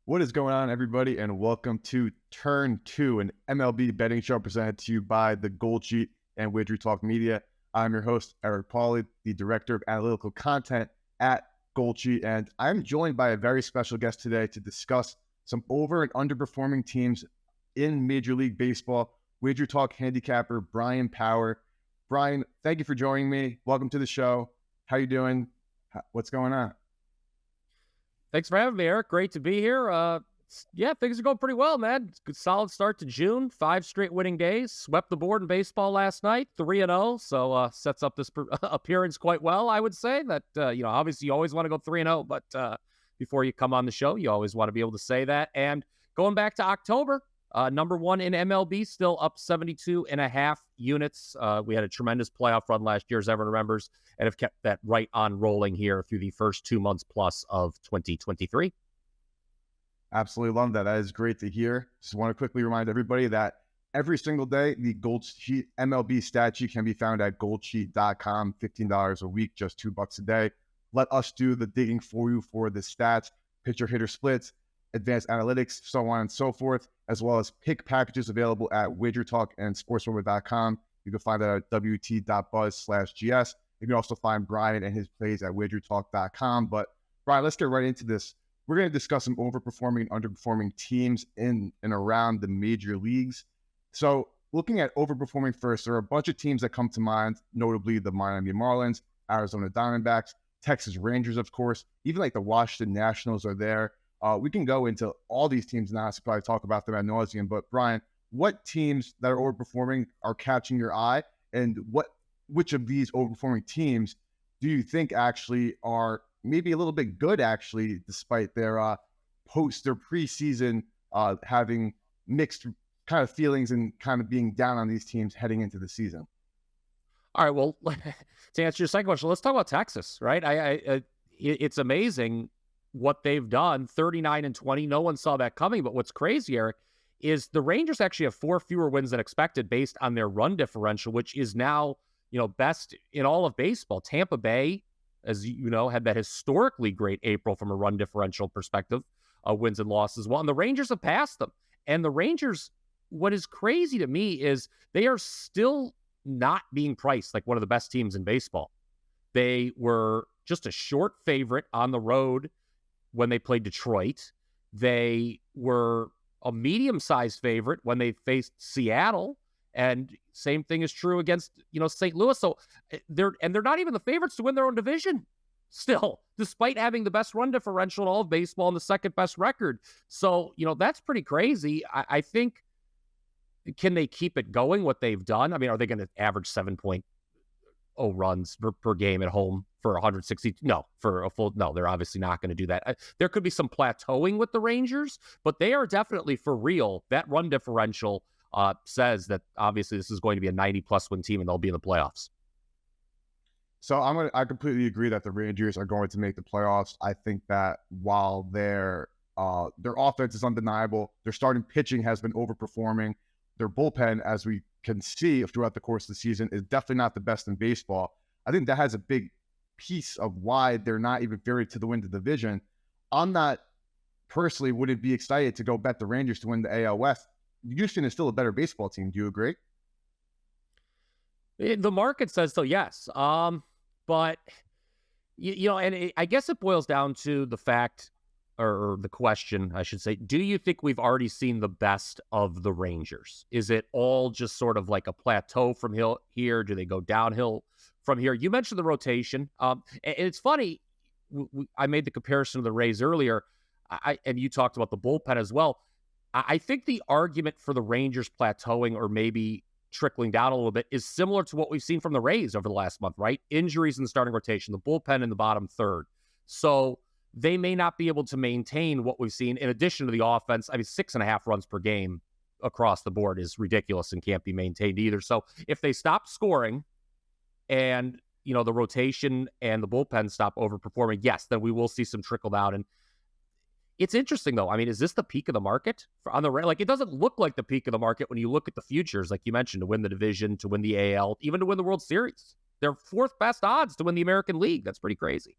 What is going on, everybody, and welcome to Turn 2, an MLB betting show presented to you by the GoldSheet and WagerTalk Media. I'm your host, Eric Pauly, the Director of Analytical Content at GoldSheet, and I'm joined by a very special guest today to discuss some over and underperforming teams in Major League Baseball. WagerTalk handicapper Bryan Power. Bryan, thank you for joining me. Welcome to the show. How you doing? What's going on? Thanks for having me, Eric. Great to be here. Things are going pretty well, man. Good, solid start to June. 5 straight winning days. Swept the board in baseball last night, 3-0. So sets up this appearance quite well, I would say. That obviously you always want to go 3-0, but before you come on the show, you always want to be able to say that. And going back to October, number 1 in MLB, still up 72.5 units. We had a tremendous playoff run last year, as everyone remembers, and have kept that right on rolling here through the first 2 months plus of 2023. Absolutely love that. That is great to hear. Just want to quickly remind everybody that every single day, the GoldSheet MLB stat sheet can be found at goldsheet.com, $15 a week, just $2 a day. Let us do the digging for you for the stats, pitcher hitter splits, advanced analytics, so on and so forth, as well as pick packages available at WagerTalk and sportsrover.com. You can find that at wt.buzz/GS. You can also find Bryan and his plays at wagertalk.com. But Bryan, let's get right into this. We're going to discuss some overperforming and underperforming teams in and around the major leagues. So looking at overperforming first, there are a bunch of teams that come to mind, notably the Miami Marlins, Arizona Diamondbacks, Texas Rangers, of course, even like the Washington Nationals are there. We can go into all these teams now, so probably talk about them ad nauseum. But Bryan, what teams that are overperforming are catching your eye, and which of these overperforming teams do you think actually are maybe a little bit good, actually, despite their preseason having mixed kind of feelings and kind of being down on these teams heading into the season? All right, well, to answer your second question, let's talk about Texas, right? It's amazing what they've done, 39-20. No one saw that coming. But what's crazy, Eric, is the Rangers actually have 4 fewer wins than expected based on their run differential, which is now, best in all of baseball. Tampa Bay, as you know, had that historically great April from a run differential perspective, wins and losses. Well, and the Rangers have passed them. And the Rangers, what is crazy to me is they are still not being priced like one of the best teams in baseball. They were just a short favorite on the road when they played Detroit. They were a medium-sized favorite when they faced Seattle, and same thing is true against, St. Louis. So they're not even the favorites to win their own division still, despite having the best run differential in all of baseball and the second best record. So, that's pretty crazy. I think, can they keep it going, what they've done? I mean, are they going to average 7.0 runs per game at home for 160? No, for a full, no, they're obviously not going to do that. There could be some plateauing with the Rangers, but they are definitely for real. That run differential says that obviously this is going to be a 90-plus win team and they'll be in the playoffs. So I completely agree that the Rangers are going to make the playoffs. I think that while their offense is undeniable, their starting pitching has been overperforming. Their bullpen, as we can see throughout the course of the season, is definitely not the best in baseball. I think that has a big piece of why they're not even favored to win the division. I'm not personally wouldn't be excited to go bet the Rangers to win the AL West. Houston is still a better baseball team. Do you agree? The market says so, yes. But I guess it boils down to the fact, or the question, I should say, do you think we've already seen the best of the Rangers? Is it all just sort of like a plateau from here? Do they go downhill from here? You mentioned the rotation. And it's funny, I made the comparison to the Rays earlier, and you talked about the bullpen as well. I think the argument for the Rangers plateauing or maybe trickling down a little bit is similar to what we've seen from the Rays over the last month, right? Injuries in the starting rotation, the bullpen in the bottom third. So they may not be able to maintain what we've seen in addition to the offense. I mean, 6.5 runs per game across the board is ridiculous and can't be maintained either. So if they stop scoring and, the rotation and the bullpen stop overperforming, yes, then we will see some trickle down. And it's interesting, though. I mean, is this the peak of the market on the it doesn't look like the peak of the market when you look at the futures, like you mentioned, to win the division, to win the AL, even to win the World Series. They're 4th best odds to win the American League. That's pretty crazy.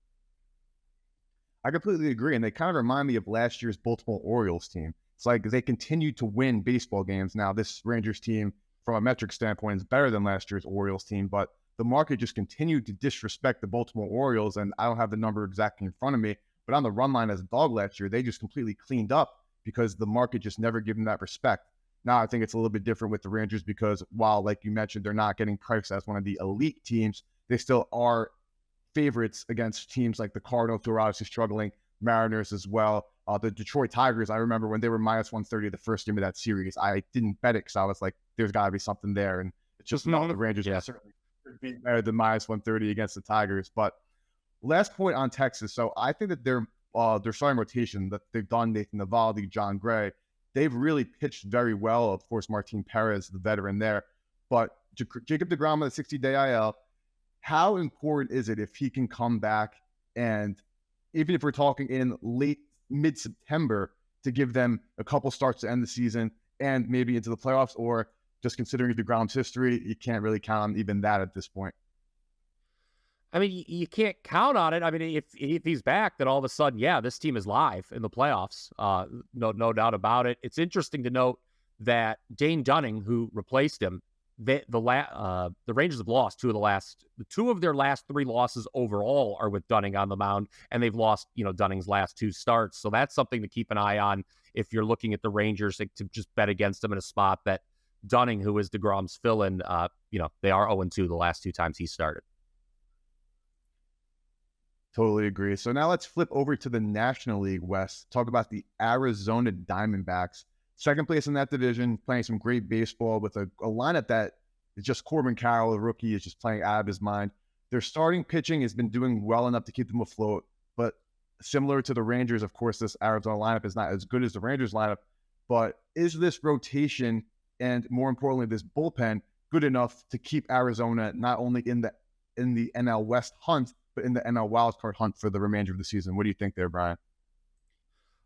I completely agree. And they kind of remind me of last year's Baltimore Orioles team. It's like they continue to win baseball games. Now, this Rangers team, from a metric standpoint, is better than last year's Orioles team, but the market just continued to disrespect the Baltimore Orioles. And I don't have the number exactly in front of me, but on the run line as a dog last year, they just completely cleaned up because the market just never gave them that respect. Now, I think it's a little bit different with the Rangers because while, like you mentioned, they're not getting priced as one of the elite teams, they still are favorites against teams like the Cardinals, who are obviously struggling, Mariners as well. The Detroit Tigers, I remember when they were minus 130 the first game of that series, I didn't bet it because I was like, there's got to be something there. And it's just not the Rangers certainly could be better than minus 130 against the Tigers. But last point on Texas. So I think that their starting rotation that they've done, Nathan Eovaldi, John Gray, they've really pitched very well. Of course, Martin Perez, the veteran there. But Jacob deGrom on the 60-day IL, how important is it if he can come back, and even if we're talking in mid-September, to give them a couple starts to end the season and maybe into the playoffs? Or just considering deGrom's history, you can't really count on even that at this point? I mean, you can't count on it. I mean, if he's back, then all of a sudden, yeah, this team is live in the playoffs. No doubt about it. It's interesting to note that Dane Dunning, who replaced him, the Rangers have lost two of their last three losses overall are with Dunning on the mound, and they've lost, Dunning's last two starts. So that's something to keep an eye on if you're looking at the Rangers, to just bet against them in a spot that Dunning, who is deGrom's fill-in, they are 0-2 the last two times he started. Totally agree. So now let's flip over to the National League West, talk about the Arizona Diamondbacks. Second place in that division, playing some great baseball with a lineup that is just Corbin Carroll, a rookie, is just playing out of his mind. Their starting pitching has been doing well enough to keep them afloat, but similar to the Rangers, of course, this Arizona lineup is not as good as the Rangers lineup. But is this rotation and, more importantly, this bullpen good enough to keep Arizona not only in the NL West hunt, but in the NL wildcard hunt for the remainder of the season? What do you think there, Brian?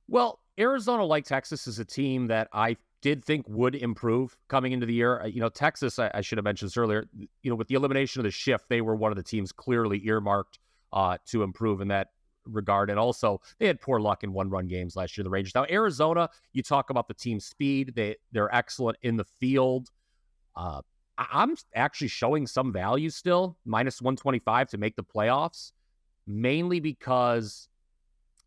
Well, Arizona, like Texas, is a team that I did think would improve coming into the year. Texas, I should have mentioned this earlier, with the elimination of the shift, they were one of the teams clearly earmarked to improve in that regard. And also, they had poor luck in one-run games last year, the Rangers. Now, Arizona, you talk about the team speed. They're excellent in the field. I'm actually showing some value still, minus 125 to make the playoffs, mainly because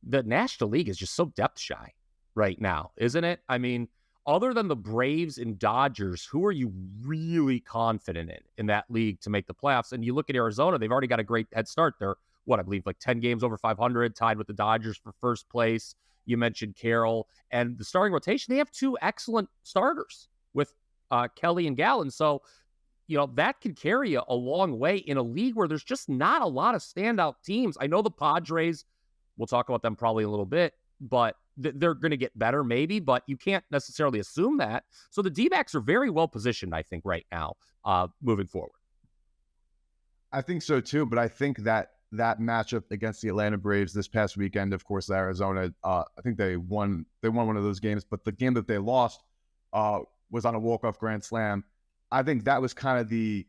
the National League is just so depth shy right now, isn't it? I mean, other than the Braves and Dodgers, who are you really confident in that league to make the playoffs? And you look at Arizona, they've already got a great head start. They're, I believe, like 10 games over 500, tied with the Dodgers for first place. You mentioned Carroll. And the starting rotation, they have two excellent starters with Kelly and Gallen. So, that can carry you a long way in a league where there's just not a lot of standout teams. I know the Padres, we'll talk about them probably a little bit, but they're going to get better maybe, but you can't necessarily assume that. So the D-backs are very well positioned, I think, right now, moving forward. I think so too, but I think that matchup against the Atlanta Braves this past weekend, of course, Arizona, I think they won one of those games, but the game that they lost was on a walk-off grand slam. I think that was kind of the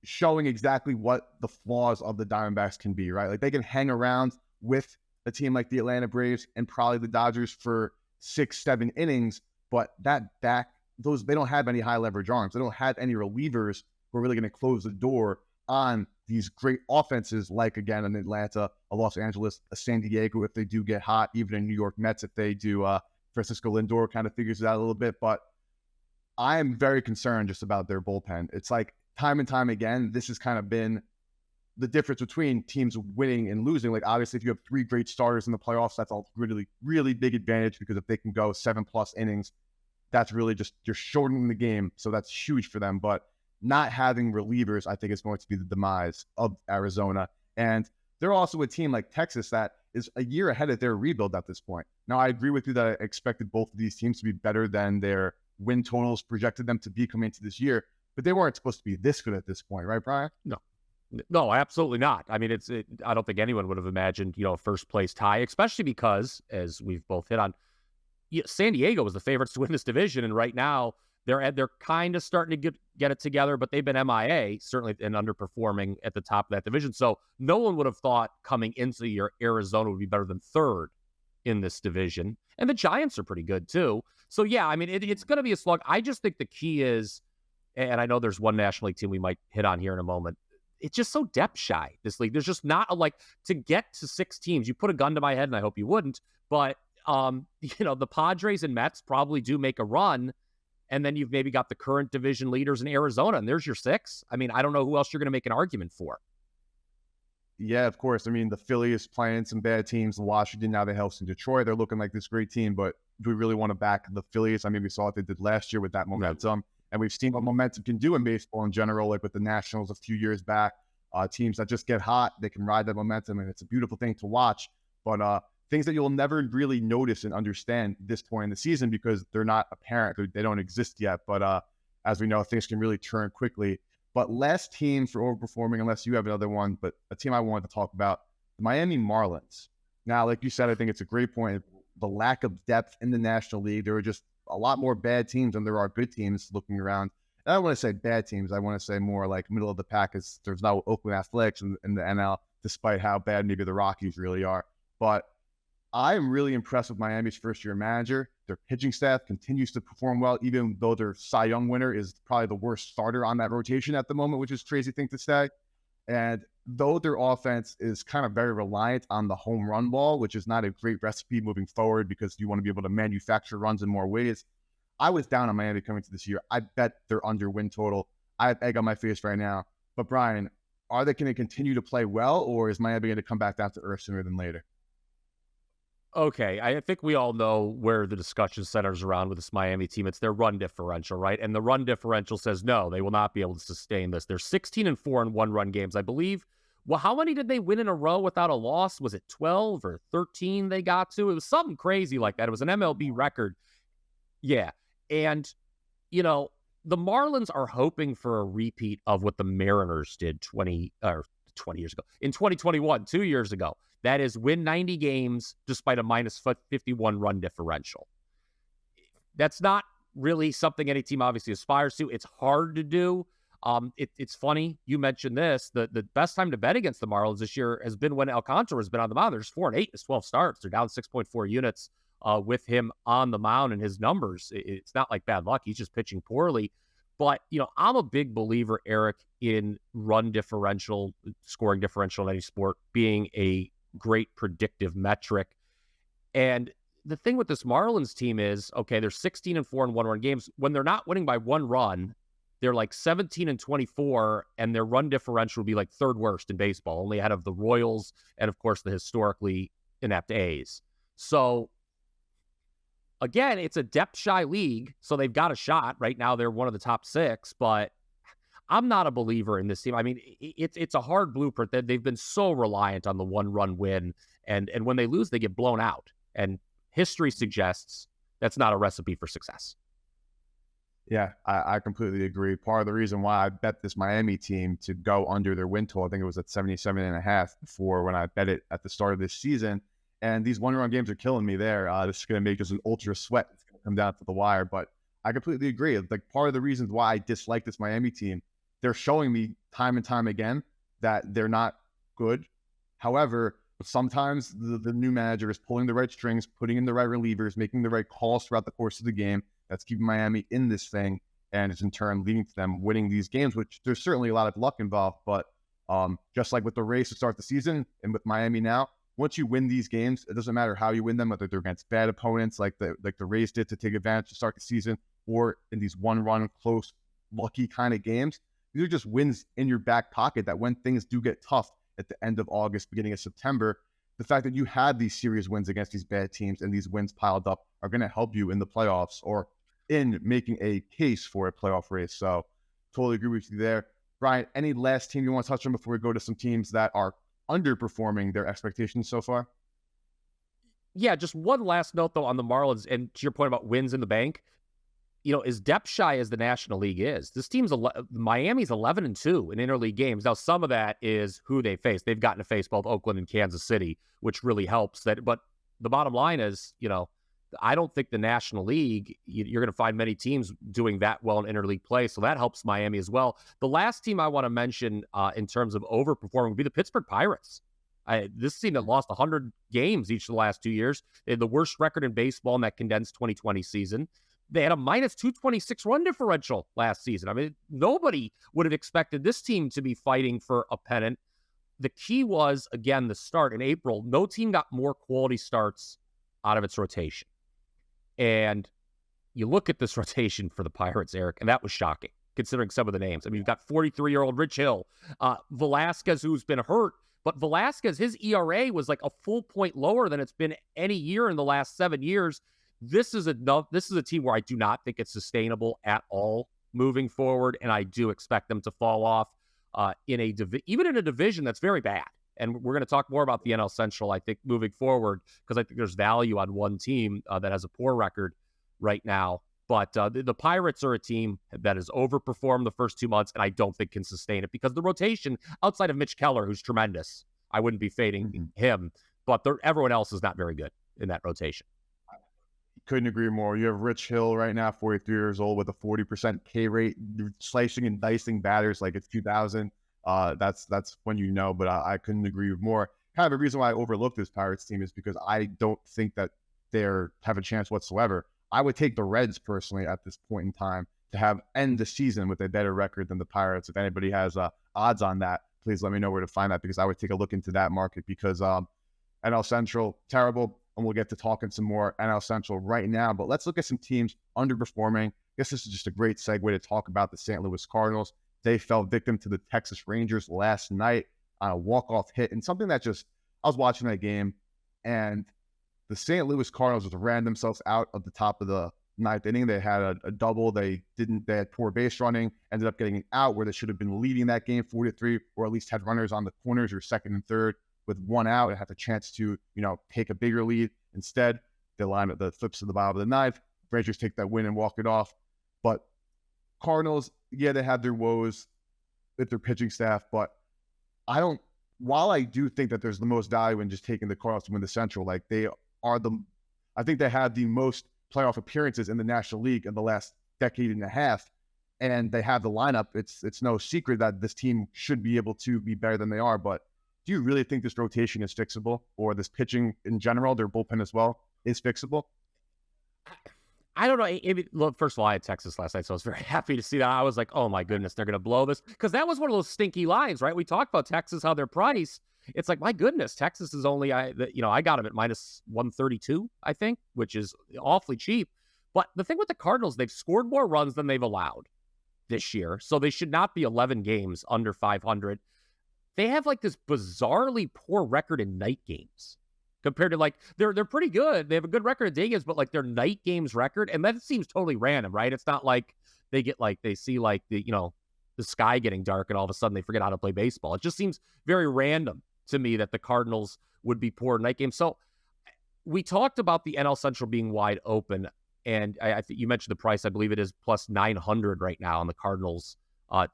showing exactly what the flaws of the Diamondbacks can be, right? Like, they can hang around with a team like the Atlanta Braves and probably the Dodgers for 6-7 innings, but they don't have any high leverage arms. They don't have any relievers who are really going to close the door on these great offenses, like, again, in Atlanta, a Los Angeles, a San Diego if they do get hot, even a New York Mets if they do. Francisco Lindor kind of figures it out a little bit, but I am very concerned just about their bullpen. It's like time and time again, this has kind of been the difference between teams winning and losing. Like, obviously, if you have three great starters in the playoffs, that's a really, really big advantage, because if they can go 7+ innings, that's really just, you're shortening the game. So that's huge for them. But not having relievers, I think, is going to be the demise of Arizona. And they're also a team like Texas that is a year ahead of their rebuild at this point. Now, I agree with you that I expected both of these teams to be better than their win totals projected them to be coming into this year, but they weren't supposed to be this good at this point, right, Brian? No, absolutely not. I mean, I don't think anyone would have imagined, a first place tie, especially because, as we've both hit on, San Diego was the favorites to win this division. And right now, They're kind of starting to get it together, but they've been MIA, certainly, and underperforming at the top of that division. So no one would have thought coming into the year Arizona would be better than third in this division. And the Giants are pretty good too. So yeah, I mean, it's going to be a slug. I just think the key is, and I know there's one National League team we might hit on here in a moment. It's just so depth shy, this league. There's just not to get to 6 teams. You put a gun to my head, and I hope you wouldn't, but the Padres and Mets probably do make a run. And then you've maybe got the current division leaders in Arizona, and there's your 6. I mean, I don't know who else you're going to make an argument for. Yeah, of course. I mean, the Phillies playing some bad teams. Washington, now they help in Detroit. They're looking like this great team, but do we really want to back the Phillies? I mean, we saw what they did last year with that momentum, and we've seen what momentum can do in baseball in general, like with the Nationals a few years back. Teams that just get hot, they can ride that momentum, and it's a beautiful thing to watch. But things that you'll never really notice and understand this point in the season because they're not apparent. They don't exist yet. But as we know, things can really turn quickly. But last team for overperforming, unless you have another one, but a team I wanted to talk about, the Miami Marlins. Now, like you said, I think it's a great point. The lack of depth in the National League. There were just a lot more bad teams than there are good teams looking around. And I don't want to say bad teams. I want to say more like middle of the pack. There's no Oakland Athletics in the NL, despite how bad maybe the Rockies really are. But I am really impressed with Miami's first-year manager. Their pitching staff continues to perform well, even though their Cy Young winner is probably the worst starter on that rotation at the moment, which is a crazy thing to say. And though their offense is kind of very reliant on the home run ball, which is not a great recipe moving forward because you want to be able to manufacture runs in more ways, I was down on Miami coming to this year. I bet they're under win total. I have egg on my face right now. But Brian, are they going to continue to play well, or is Miami going to come back down to earth sooner than later? Okay, I think we all know where the discussion centers around with this Miami team. It's their run differential, right? And the run differential says no, they will not be able to sustain this. They're 16-4 in one-run games, I believe. Well, how many did they win in a row without a loss? Was it 12 or 13 they got to? It was something crazy like that. It was an MLB record. Yeah, and, the Marlins are hoping for a repeat of what the Mariners did 20 years ago. In 2021, 2 years ago. That is win 90 games despite a minus 51 run differential. That's not really something any team obviously aspires to. It's hard to do. It's funny. You mentioned this. The best time to bet against the Marlins this year has been when Alcantara has been on the mound. There's 4-8 in his 12 starts. They're down 6.4 units with him on the mound, and his numbers, it's not like bad luck. He's just pitching poorly. But, I'm a big believer, Eric, in run differential, scoring differential in any sport being a great predictive metric. And the thing with this Marlins team is, okay, they're 16-4 in one-run games. When they're not winning by one run, they're like 17-24, and their run differential would be like third worst in baseball, only ahead of the Royals and, of course, the historically inept A's. So, again, it's a depth-shy league, so they've got a shot. Right now, they're one of the top 6, but I'm not a believer in this team. I mean, it's a hard blueprint. They've been so reliant on the one-run win, and when they lose, they get blown out. And history suggests that's not a recipe for success. Yeah, I completely agree. Part of the reason why I bet this Miami team to go under their win total, I think it was at 77.5 before when I bet it at the start of this season. And these one-run games are killing me there. This is going to make us an ultra sweat. It's going to come down to the wire. But I completely agree. Like, part of the reasons why I dislike this Miami team, they're showing me time and time again that they're not good. However, sometimes the new manager is pulling the right strings, putting in the right relievers, making the right calls throughout the course of the game. That's keeping Miami in this thing, and it's in turn leading to them winning these games, which there's certainly a lot of luck involved. But just like with the Rays to start the season and with Miami now, once you win these games, it doesn't matter how you win them, whether they're against bad opponents like the Rays did to take advantage to start the season, or in these one-run, close, lucky kind of games. These are just wins in your back pocket that when things do get tough at the end of August, beginning of September, the fact that you had these series wins against these bad teams and these wins piled up are going to help you in the playoffs or in making a case for a playoff race. So totally agree with you there. Brian, any last team you want to touch on before we go to some teams that are underperforming their expectations so far? Yeah, just one last note, though, on the Marlins, and to your point about wins in the bank, as depth shy as the National League is, this team's Miami's 11-2 in interleague games. Now, some of that is who they face. They've gotten to face both Oakland and Kansas City, which really helps. But the bottom line is, I don't think the National League, you're going to find many teams doing that well in interleague play. So that helps Miami as well. The last team I want to mention in terms of overperforming would be the Pittsburgh Pirates. This team that lost 100 games each of the last 2 years. They had the worst record in baseball in that condensed 2020 season. They had a minus 226 run differential last season. I mean, nobody would have expected this team to be fighting for a pennant. The key was, again, the start in April. No team got more quality starts out of its rotation. And you look at this rotation for the Pirates, Eric, and that was shocking, considering some of the names. I mean, you've got 43-year-old Rich Hill, Velasquez, who's been hurt, but Velasquez, his ERA was like a full point lower than it's been any year in the last 7 years. This is a team where I do not think it's sustainable at all moving forward, and I do expect them to fall off even in a division that's very bad. And we're going to talk more about the NL Central, I think, moving forward, because I think there's value on one team that has a poor record right now. But the Pirates are a team that has overperformed the first 2 months, and I don't think can sustain it because the rotation, outside of Mitch Keller, who's tremendous, I wouldn't be fading him, but everyone else is not very good in that rotation. Couldn't agree more. You have Rich Hill right now, 43 years old, with a 40% K rate, slicing and dicing batters like it's 2000. That's when you know, but I couldn't agree more. Kind of the reason why I overlooked this Pirates team is because I don't think that they're have a chance whatsoever. I would take the Reds personally at this point in time to end the season with a better record than the Pirates. If anybody has odds on that, please let me know where to find that, because I would take a look into that market, because NL Central, terrible. And we'll get to talking some more NL Central right now. But let's look at some teams underperforming. I guess this is just a great segue to talk about the St. Louis Cardinals. They fell victim to the Texas Rangers last night on a walk-off hit. And something that I was watching that game, and the St. Louis Cardinals just ran themselves out of the top of the ninth inning. They had a double. They had poor base running, ended up getting out where they should have been leading that game 4-3, or at least had runners on the corners or second and third with one out and had the chance to, take a bigger lead. Instead, they line up the flips to the bottom of the ninth. Rangers take that win and walk it off. But Cardinals, yeah, they had their woes with their pitching staff, but while I do think that there's the most value in just taking the Cardinals to win the Central, like I think they have the most playoff appearances in the National League in the last decade and a half, and they have the lineup. It's no secret that this team should be able to be better than they are, but do you really think this rotation is fixable, or this pitching in general, their bullpen as well, is fixable? I don't know. Look, first of all, I had Texas last night, so I was very happy to see that. I was like, oh my goodness, they're going to blow this. Because that was one of those stinky lines, right? We talked about Texas, how they're priced. It's like, my goodness, Texas is only, I got them at minus 132, I think, which is awfully cheap. But the thing with the Cardinals, they've scored more runs than they've allowed this year. So they should not be 11 games under 500. They have like this bizarrely poor record in night games compared to they're pretty good. They have a good record of day games, but their night games record, and that seems totally random, right? It's not like they see the sky getting dark and all of a sudden they forget how to play baseball. It just seems very random to me that the Cardinals would be poor night games. So we talked about the NL Central being wide open, and I think you mentioned the price. I believe it is plus 900 right now on the Cardinals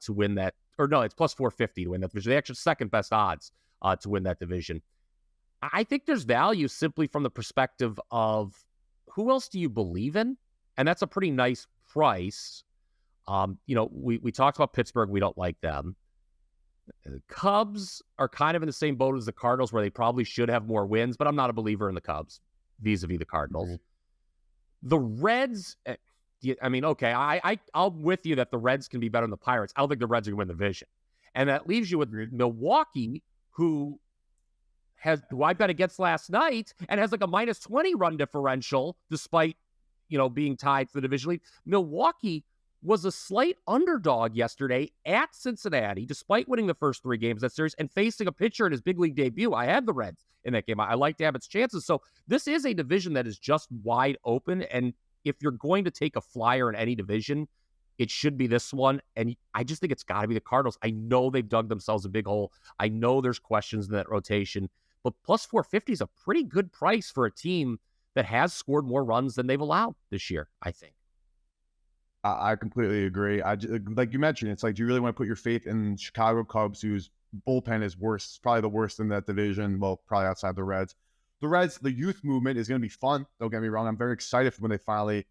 to win that. Or no, it's plus 450 to win that division. The actual second best odds to win that division. I think there's value simply from the perspective of who else do you believe in? And that's a pretty nice price. We talked about Pittsburgh. We don't like them. The Cubs are kind of in the same boat as the Cardinals, where they probably should have more wins, but I'm not a believer in the Cubs vis-a-vis the Cardinals. Mm-hmm. The Reds, okay, I'm with you that the Reds can be better than the Pirates. I don't think the Reds are going to win the division. And that leaves you with Milwaukee, who I bet against last night and has like a minus 20 run differential despite, being tied for the division lead. Milwaukee was a slight underdog yesterday at Cincinnati, despite winning the first 3 games of that series and facing a pitcher in his big league debut. I had the Reds in that game. I like to have its chances. So this is a division that is just wide open. And if you're going to take a flyer in any division, it should be this one. And I just think it's got to be the Cardinals. I know they've dug themselves a big hole. I know there's questions in that rotation, but plus 450 is a pretty good price for a team that has scored more runs than they've allowed this year, I think. I completely agree. Like you mentioned, it's like, do you really want to put your faith in Chicago Cubs, whose bullpen is worse, probably the worst in that division? Well, probably outside the Reds. The Reds, the youth movement is going to be fun. Don't get me wrong. I'm very excited for when they finally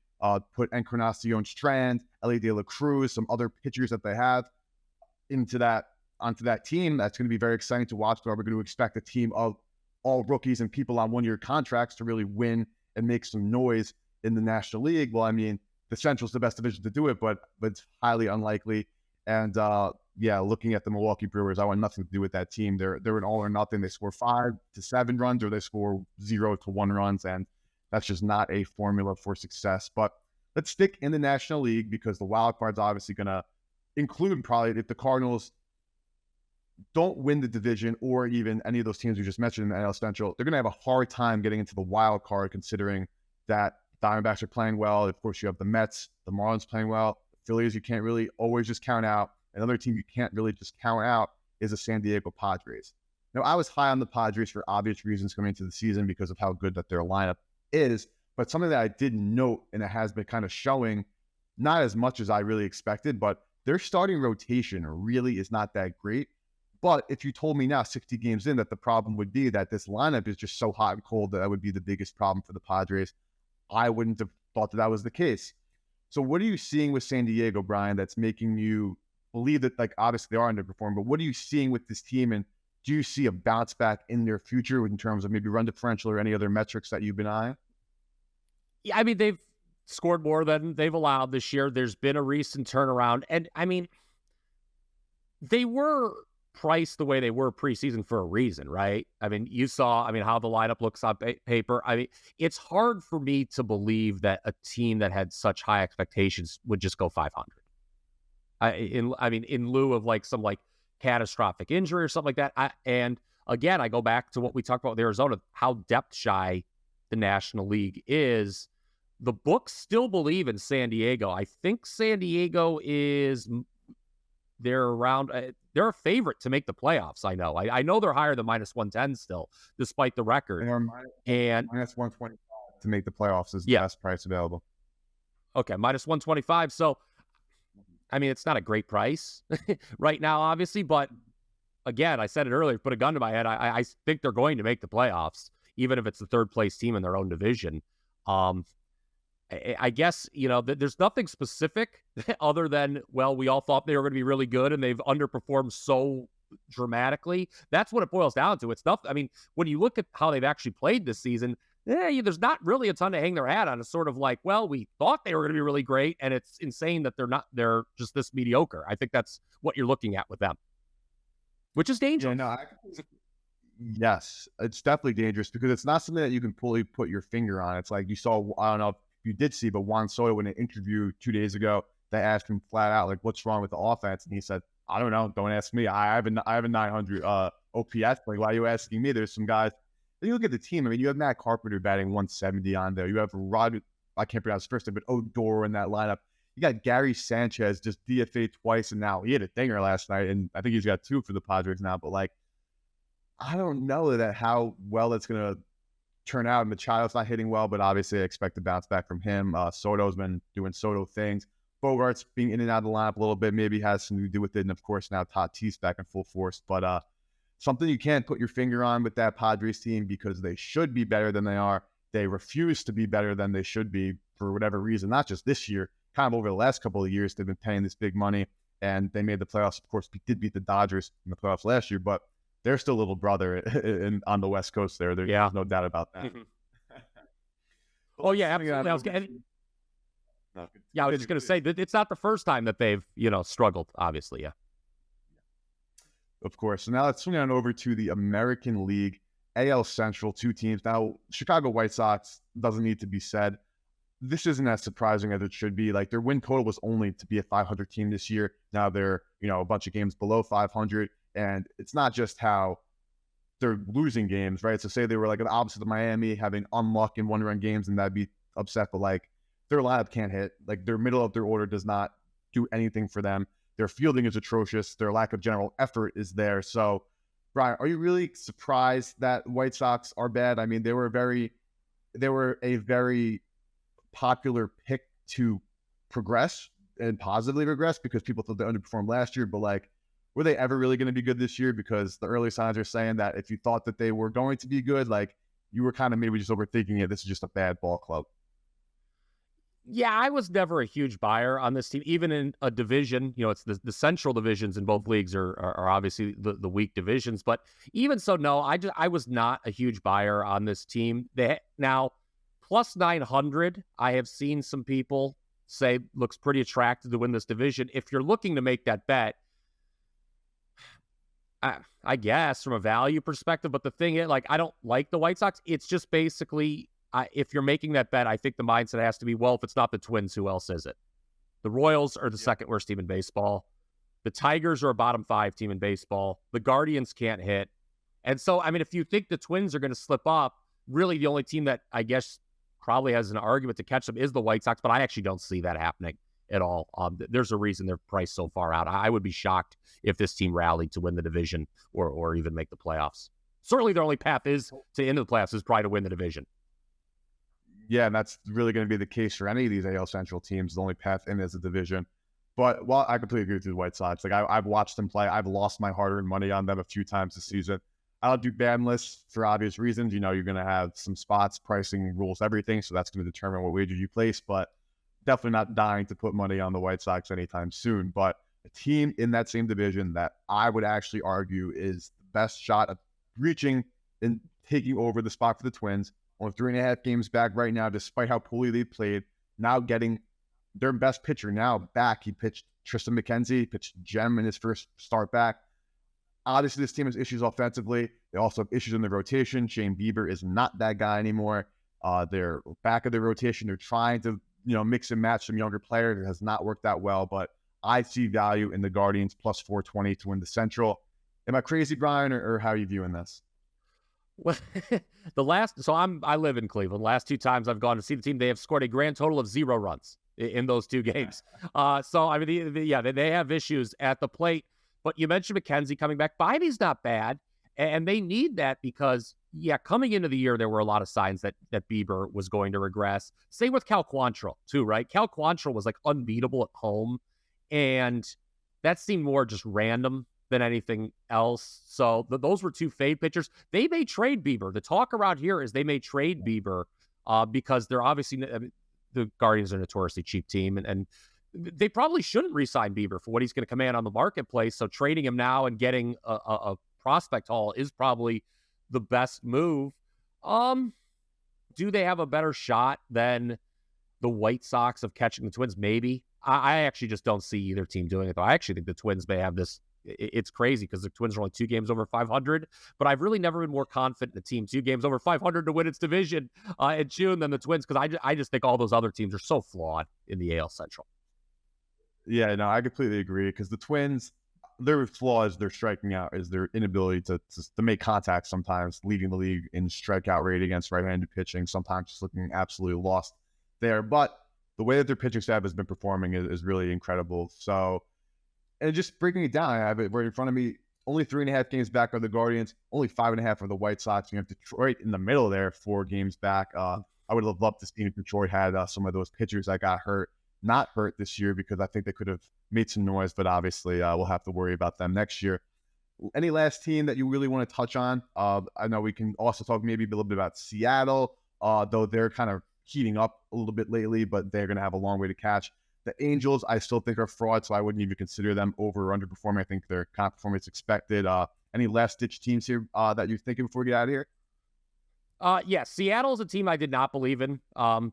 put Encarnacion Strand, Ellie De La Cruz, some other pitchers that they have onto that team. That's going to be very exciting to watch. But we're going to expect a team of all rookies and people on one-year contracts to really win and make some noise in the National League. Well, I mean, the Central's the best division to do it, but it's highly unlikely. And looking at the Milwaukee Brewers, I want nothing to do with that team. They're an all or nothing. They score 5 to 7 runs, or they score 0 to 1 runs, and that's just not a formula for success. But let's stick in the National League, because the wild card's obviously going to include, probably, if the Cardinals don't win the division, or even any of those teams we just mentioned in the NL Central, they're going to have a hard time getting into the wild card, considering that Diamondbacks are playing well. Of course, you have the Mets, the Marlins playing well. The Phillies, you can't really always just count out. Another team you can't really just count out is the San Diego Padres. Now, I was high on the Padres for obvious reasons coming into the season because of how good that their lineup is, but something that I didn't note, and it has been kind of showing, not as much as I really expected, but their starting rotation really is not that great. But if you told me now, 60 games in, that the problem would be that this lineup is just so hot and cold that would be the biggest problem for the Padres, I wouldn't have thought that was the case. So what are you seeing with San Diego, Brian, that's making you believe that, like, obviously they are underperforming, but what are you seeing with this team, and do you see a bounce back in their future in terms of maybe run differential or any other metrics that you've been eyeing? Yeah, I mean, they've scored more than they've allowed this year. There's been a recent turnaround. And, I mean, they were priced the way they were preseason for a reason, right? I mean, you saw, how the lineup looks on paper. I mean, it's hard for me to believe that a team that had such high expectations would just go 500. In lieu of some catastrophic injury or something like that. And again, I go back to what we talked about with Arizona, how depth shy the National League is. The books still believe in San Diego. I think San Diego they're a favorite to make the playoffs. I know they're higher than -110 still, despite the record. And -125 to make the playoffs is the best price available. Okay, -125. So, it's not a great price right now, obviously, but again, I said it earlier, put a gun to my head. I think they're going to make the playoffs, even if it's the third place team in their own division. I guess, there's nothing specific other than, well, we all thought they were going to be really good and they've underperformed so dramatically. That's what it boils down to. It's nothing. When you look at how they've actually played this season, there's not really a ton to hang their hat on. It's sort of like, well, we thought they were going to be really great, and it's insane that they're just this mediocre. I think that's what you're looking at with them, which is dangerous. Yes, it's definitely dangerous, because it's not something that you can fully put your finger on. It's like you saw, I don't know if you did see, but Juan Soto, in an interview 2 days ago, they asked him flat out, what's wrong with the offense? And he said, I don't know. Don't ask me. I have a 900 OPS. Why are you asking me? There's some guys. Then you look at the team. You have Matt Carpenter batting 170 on there. You have Rod, I can't pronounce his first name, but Odor in that lineup. You got Gary Sanchez just DFA twice, and now he had a dinger last night, and I think he's got 2 for the Padres now. But I don't know how well it's going to turn out. Machado's not hitting well, but obviously I expect a bounce back from him. Soto's been doing Soto things. Bogart's being in and out of the lineup a little bit, maybe has something to do with it. And of course, now Tatis back in full force. But something you can't put your finger on with that Padres team, because they should be better than they are. They refuse to be better than they should be for whatever reason, not just this year, kind of over the last couple of years. They've been paying this big money, and they made the playoffs. Of course, did beat the Dodgers in the playoffs last year, but they're still little brother on the West Coast there. There's no doubt about that. Mm-hmm. Oh, yeah, absolutely. I was just going to say that it's not the first time that they've, struggled, obviously. Yeah. Of course. So now let's swing on over to the American League, AL Central, 2 teams. Now, Chicago White Sox doesn't need to be said. This isn't as surprising as it should be. Their win total was only to be a 500 team this year. Now they're, a bunch of games below 500. And it's not just how they're losing games, right? So say they were the opposite of Miami, having unluck in 1-run games, and that'd be upset. But their lineup can't hit. Their middle of their order does not do anything for them. Their fielding is atrocious. Their lack of general effort is there. So, Brian, are you really surprised that White Sox are bad? They were a very popular pick to progress and positively regress, because people thought they underperformed last year. But were they ever really going to be good this year? Because the early signs are saying that if you thought that they were going to be good, you were kind of maybe just overthinking it? This is just a bad ball club. Yeah, I was never a huge buyer on this team, even in a division. It's the central divisions in both leagues are obviously the weak divisions. But even so, no, I was not a huge buyer on this team. Now, plus 900, I have seen some people say looks pretty attractive to win this division. If you're looking to make that bet, I guess from a value perspective, but the thing is, I don't like the White Sox. It's just basically, if you're making that bet, I think the mindset has to be, well, if it's not the Twins, who else is it? The Royals are the second worst team in baseball. The Tigers are a bottom 5 team in baseball. The Guardians can't hit. And so, if you think the Twins are going to slip up, really the only team that I guess probably has an argument to catch them is the White Sox, but I actually don't see that happening at all. There's a reason they're priced so far out. I would be shocked if this team rallied to win the division or even make the playoffs. Certainly their only path is to into the playoffs is probably to win the division. Yeah, and that's really going to be the case for any of these AL Central teams. The only path in is a division. But I completely agree with the White Sox. I've watched them play. I've lost my hard-earned money on them a few times this season. I don't do ban lists for obvious reasons. You're going to have some spots, pricing, rules, everything. So that's going to determine what wager you place. But definitely not dying to put money on the White Sox anytime soon. But a team in that same division that I would actually argue is the best shot at reaching and taking over the spot for the Twins. Only 3.5 games back right now, despite how poorly they played. Now getting their best pitcher now back. He pitched Tristan McKenzie, pitched Gem in his first start back. Obviously, this team has issues offensively. They also have issues in the rotation. Shane Bieber is not that guy anymore. They're back of the rotation. They're trying to mix and match some younger players. It has not worked out well, but I see value in the Guardians plus 420 to win the Central. Am I crazy, Brian, or how are you viewing this? Well, I live in Cleveland. Last 2 times I've gone to see the team, they have scored a grand total of 0 runs in those 2 games. They have issues at the plate. But you mentioned McKenzie coming back. Bibey's not bad, and they need that because, coming into the year, there were a lot of signs that Bieber was going to regress. Same with Cal Quantrill, too, right? Cal Quantrill was, unbeatable at home, and that seemed more just random than anything else. So those were 2 fade pitchers. They may trade Bieber. The talk around here is they may trade Bieber because they're obviously the Guardians are a notoriously cheap team, and they probably shouldn't re-sign Bieber for what he's going to command on the marketplace. So trading him now and getting a prospect haul is probably the best move. Do they have a better shot than the White Sox of catching the Twins? Maybe. I actually just don't see either team doing it, though. I actually think the Twins may have this. It's crazy because the Twins are only 2 games over 500, but I've really never been more confident in a team 2 games over 500 to win its division in June than the Twins, because I just think all those other teams are so flawed in the AL Central. Yeah, no, I completely agree because the Twins, their flaw is their striking out, is their inability to make contact sometimes, leading the league in strikeout rate against right-handed pitching, sometimes just looking absolutely lost there. But the way that their pitching staff has been performing is really incredible. So, and just breaking it down, I have it right in front of me. Only 3.5 games back are the Guardians, only 5.5 are the White Sox. You have Detroit in the middle there, 4 games back. I would have loved to see if Detroit had some of those pitchers that got not hurt this year, because I think they could have made some noise, but obviously we'll have to worry about them next year. Any last team that you really want to touch on? I know we can also talk maybe a little bit about Seattle, though they're kind of heating up a little bit lately, but they're going to have a long way to catch. The Angels, I still think, are fraud, so I wouldn't even consider them over or underperforming. I think they're kind of performing as expected. Any last-ditch teams here that you're thinking before we get out of here? Seattle's a team I did not believe in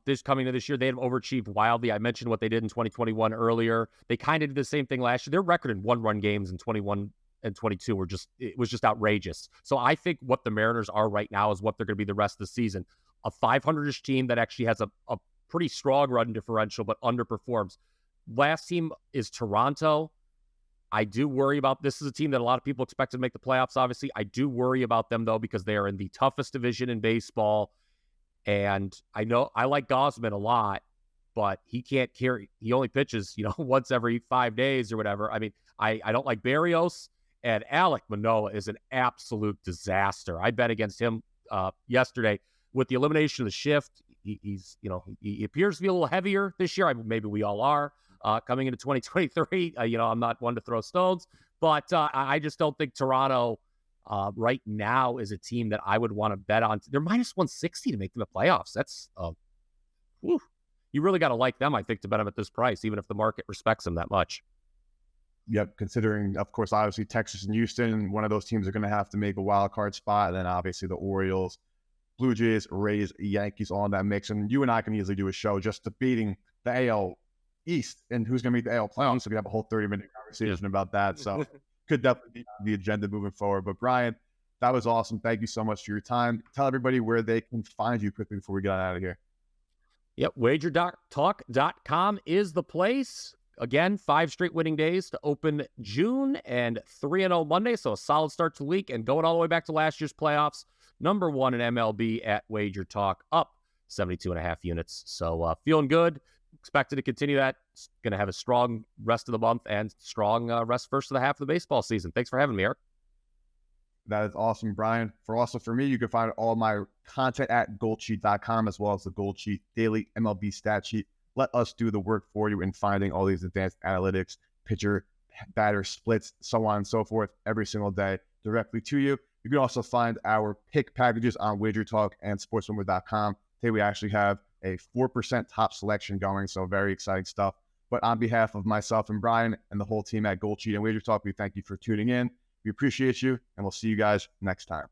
this coming to this year. They have overachieved wildly. I mentioned what they did in 2021 earlier. They kind of did the same thing last year. Their record in 1-run games in 21 and 22 was just outrageous. So I think what the Mariners are right now is what they're going to be the rest of the season. A 500-ish team that actually has a pretty strong run differential, but underperforms. Last team is Toronto. I do worry about this. Is a team that a lot of people expect to make the playoffs, obviously. I do worry about them, though, because they are in the toughest division in baseball. And I know I like Gausman a lot, but he can't carry. He only pitches, once every 5 days or whatever. I mean, I don't like Barrios, and Alek Manoah is an absolute disaster. I bet against him yesterday with the elimination of the shift. He appears to be a little heavier this year. Maybe we all are. Coming into 2023, I'm not one to throw stones, but I just don't think Toronto right now is a team that I would want to bet on. They're minus 160 to make them the playoffs. That's, whew. You really got to like them, I think, to bet them at this price, even if the market respects them that much. Yep, considering, of course, obviously Texas and Houston, one of those teams are going to have to make a wild card spot. And then obviously the Orioles, Blue Jays, Rays, Yankees, all in that mix. And you and I can easily do a show just debating the AL East and who's going to make the AL playoffs. So we have a whole 30-minute conversation about that. So could definitely be on the agenda moving forward. But Bryan, that was awesome. Thank you so much for your time. Tell everybody where they can find you quickly before we get out of here. Yep, WagerTalk.com is the place. Again, 5 straight winning days to open June and 3-0 Monday. So a solid start to the week and going all the way back to last year's playoffs. Number 1 in MLB at WagerTalk, up 72.5 units. So feeling good. Expected to continue that. Going to have a strong rest of the month and strong rest first of the half of the baseball season. Thanks for having me, Eric. That is awesome, Bryan. For me, you can find all my content at GoldSheet.com as well as the GoldSheet Daily MLB Stat Sheet. Let us do the work for you in finding all these advanced analytics, pitcher, batter splits, so on and so forth, every single day directly to you. You can also find our pick packages on WagerTalk and SportsRumor.com. Today we actually have a 4% top selection going, so very exciting stuff. But on behalf of myself and Bryan and the whole team at GoldSheet and WagerTalk, we thank you for tuning in. We appreciate you, and we'll see you guys next time.